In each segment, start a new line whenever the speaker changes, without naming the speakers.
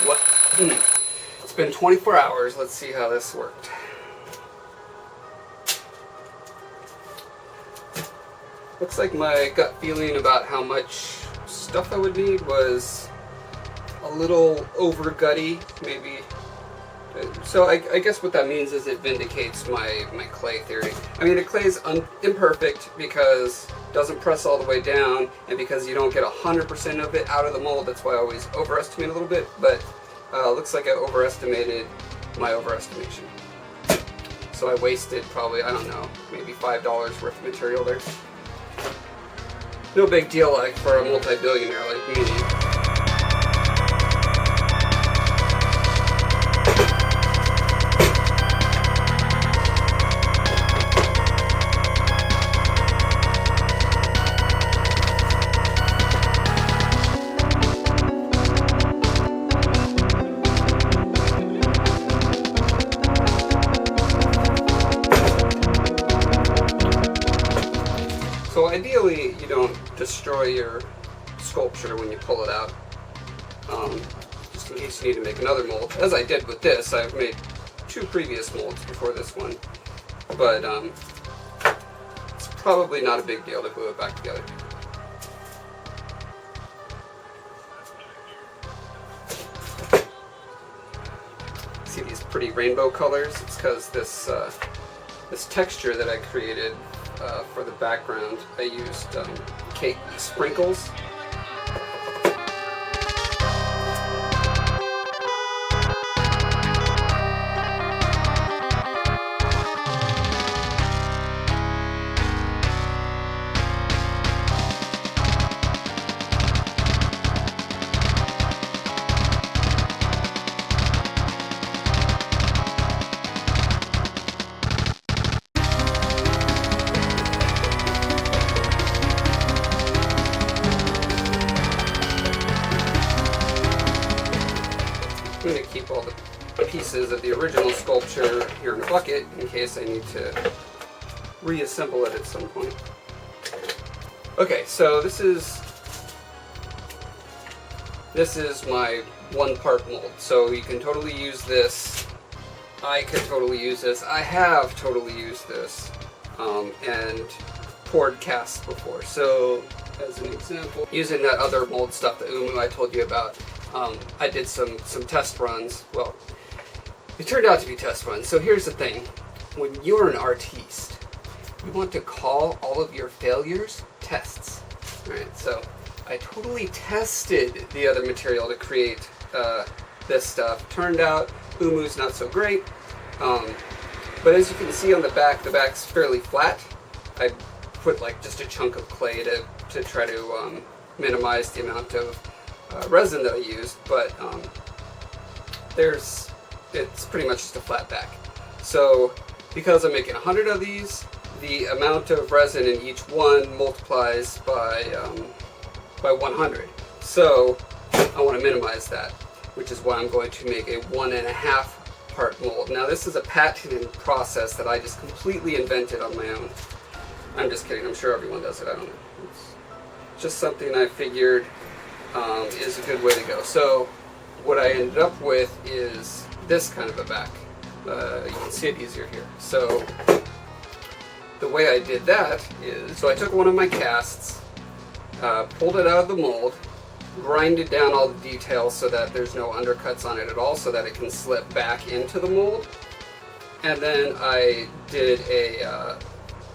What? It's been 24 hours. Let's see how this worked. Looks like my gut feeling about how much stuff I would need was a little over gutty, maybe. So I guess what that means is it vindicates my clay theory. I mean, the clay is imperfect because it doesn't press all the way down, and because you don't get 100% of it out of the mold. That's why I always overestimate a little bit, but looks like I overestimated my overestimation. So I wasted probably, I don't know, maybe $5 worth of material there. No big deal, like, for a multi-billionaire like me. So ideally, you don't destroy your sculpture when you pull it out, just in case you need to make another mold. As I did with this, I've made 2 previous molds before this one, but it's probably not a big deal to glue it back together. See these pretty rainbow colors? It's because this texture that I created for the background, I used cake sprinkles. I'm going to keep all the pieces of the original sculpture here in a bucket in case I need to reassemble it at some point. Okay, so this is my 1-part mold. So you can totally use this. I could totally use this. I have totally used this and poured casts before. So as an example, using that other mold stuff, the Umu I told you about, I did some test runs. Well, it turned out to be test runs. So here's the thing. When you're an artiste, you want to call all of your failures tests. Alright, so I totally tested the other material to create this stuff. Turned out Umu's not so great. But as you can see on the back's fairly flat. I put like just a chunk of clay to try to minimize the amount of resin that I used, but it's pretty much just a flat back. So because I'm making 100 of these, the amount of resin in each one multiplies by 100. So I want to minimize that, which is why I'm going to make a 1.5 part mold. Now this is a patented process that I just completely invented on my own. I'm just kidding, I'm sure everyone does it, I don't know. It's just something I figured is a good way to go. So what I ended up with is this kind of a back. You can see it easier here. So the way I did that is, so I took one of my casts, pulled it out of the mold, grinded down all the details so that there's no undercuts on it at all, so that it can slip back into the mold. And then I did a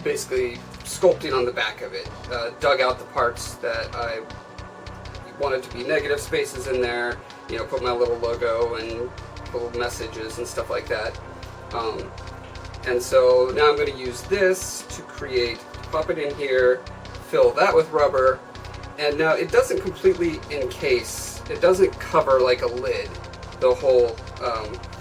basically sculpting on the back of it. Dug out the parts that I wanted to be negative spaces in there, you know, put my little logo and little messages and stuff like that. And so now I'm going to use this to create, pop it in here, fill that with rubber, and now it doesn't completely encase, it doesn't cover like a lid the whole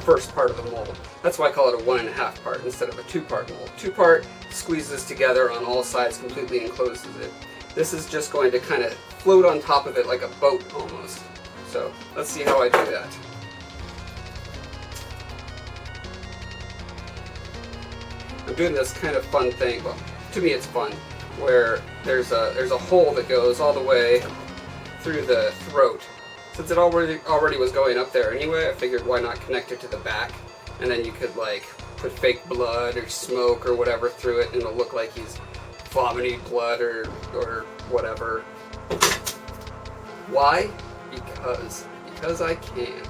first part of the mold. That's why I call it a 1.5 part instead of a 2-part mold. 2-part squeezes together on all sides, completely encloses it. This is just going to kind of float on top of it like a boat almost. So let's see how I do that. I'm doing this kind of fun thing, well, to me it's fun, where there's a hole that goes all the way through the throat. since it already was going up there anyway, I figured why not connect it to the back, and then you could like put fake blood or smoke or whatever through it, and it'll look like he's vomiting blood or whatever. Why? Because I can.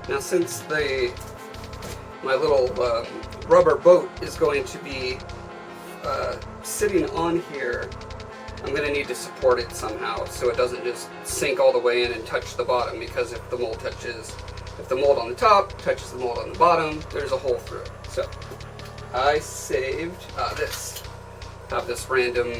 Now, since my little rubber boat is going to be sitting on here, I'm going to need to support it somehow so it doesn't just sink all the way in and touch the bottom, because if the mold on the top touches the mold on the bottom, there's a hole through it. So I saved this. I have this random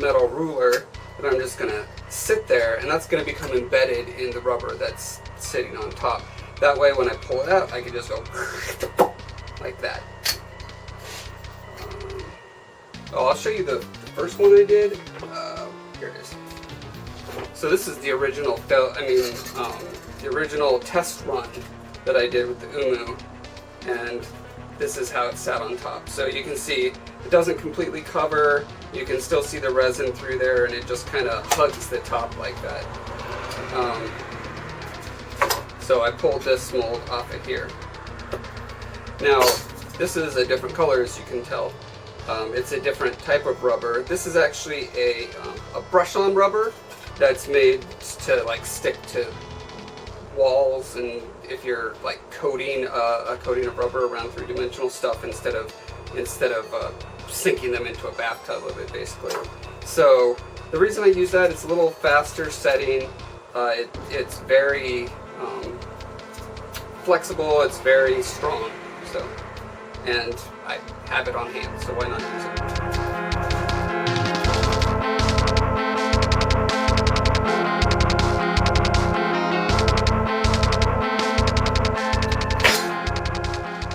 metal ruler that I'm just going to sit there, and that's going to become embedded in the rubber that's sitting on top. That way when I pull it out, I can just go like that. I'll show you the first one I did. Here it is. So this is the original, the original test run that I did with the Umu, and this is how it sat on top. So you can see it doesn't completely cover. You can still see the resin through there, and it just kind of hugs the top like that. So I pulled this mold off of here. Now, this is a different color, as you can tell. It's a different type of rubber. This is actually a brush-on rubber that's made to like stick to walls, and if you're like coating a coating of rubber around three-dimensional stuff instead of sinking them into a bathtub of it, basically. So the reason I use that, it's a little faster setting. It's very flexible. It's very strong. So, and I have it on hand, so why not use it?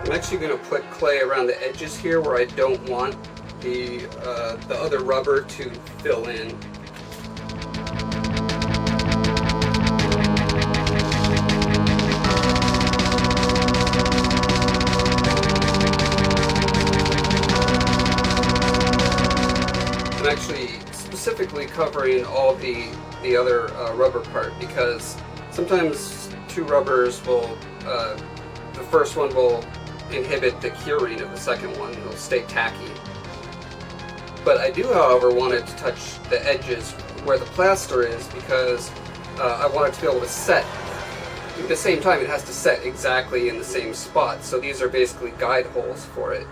I'm actually going to put clay around the edges here where I don't want the other rubber to fill in. I'm actually specifically covering all the other rubber part, because sometimes two rubbers will, the first one will inhibit the curing of the second one. It'll stay tacky. But I do, however, want it to touch the edges where the plaster is, because I want it to be able to set. At the same time, it has to set exactly in the same spot. So these are basically guide holes for it.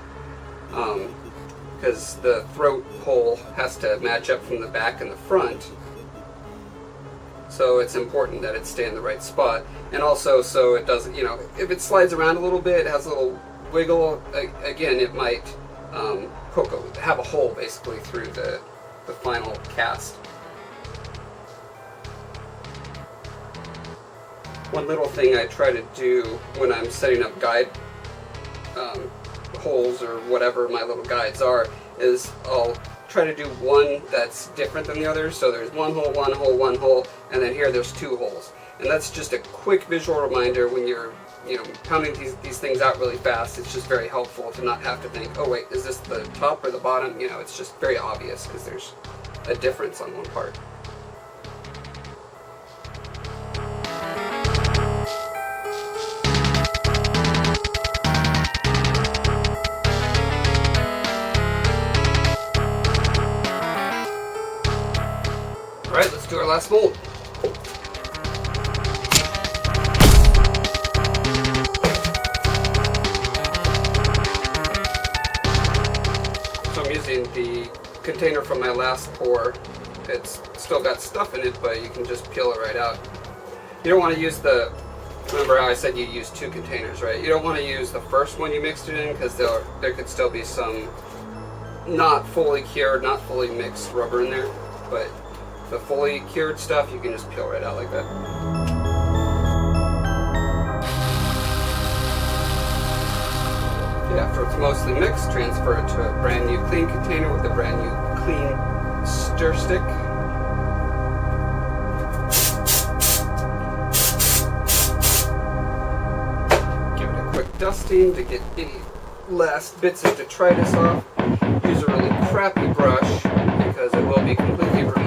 Because the throat hole has to match up from the back and the front. So it's important that it stay in the right spot. And also, so it doesn't, if it slides around a little bit, it has a little wiggle, again, it might have a hole basically through the final cast. One little thing I try to do when I'm setting up guide holes or whatever my little guides are is I'll try to do one that's different than the other. So there's one hole, one hole, one hole, and then here there's two holes. And that's just a quick visual reminder when you're pounding these things out really fast. It's just very helpful to not have to think, oh wait, is this the top or the bottom? It's just very obvious because there's a difference on one part. Alright, let's do our last mold. So I'm using the container from my last pour. It's still got stuff in it, but you can just peel it right out. You don't want to use remember how I said you use two containers, right? You don't want to use the first one you mixed it in, because there could still be some not fully cured, not fully mixed rubber in there, but the fully cured stuff, you can just peel right out like that. Okay, after it's mostly mixed, transfer it to a brand new clean container with a brand new clean stir stick. Give it a quick dusting to get any last bits of detritus off. Use a really crappy brush because it will be completely ruined.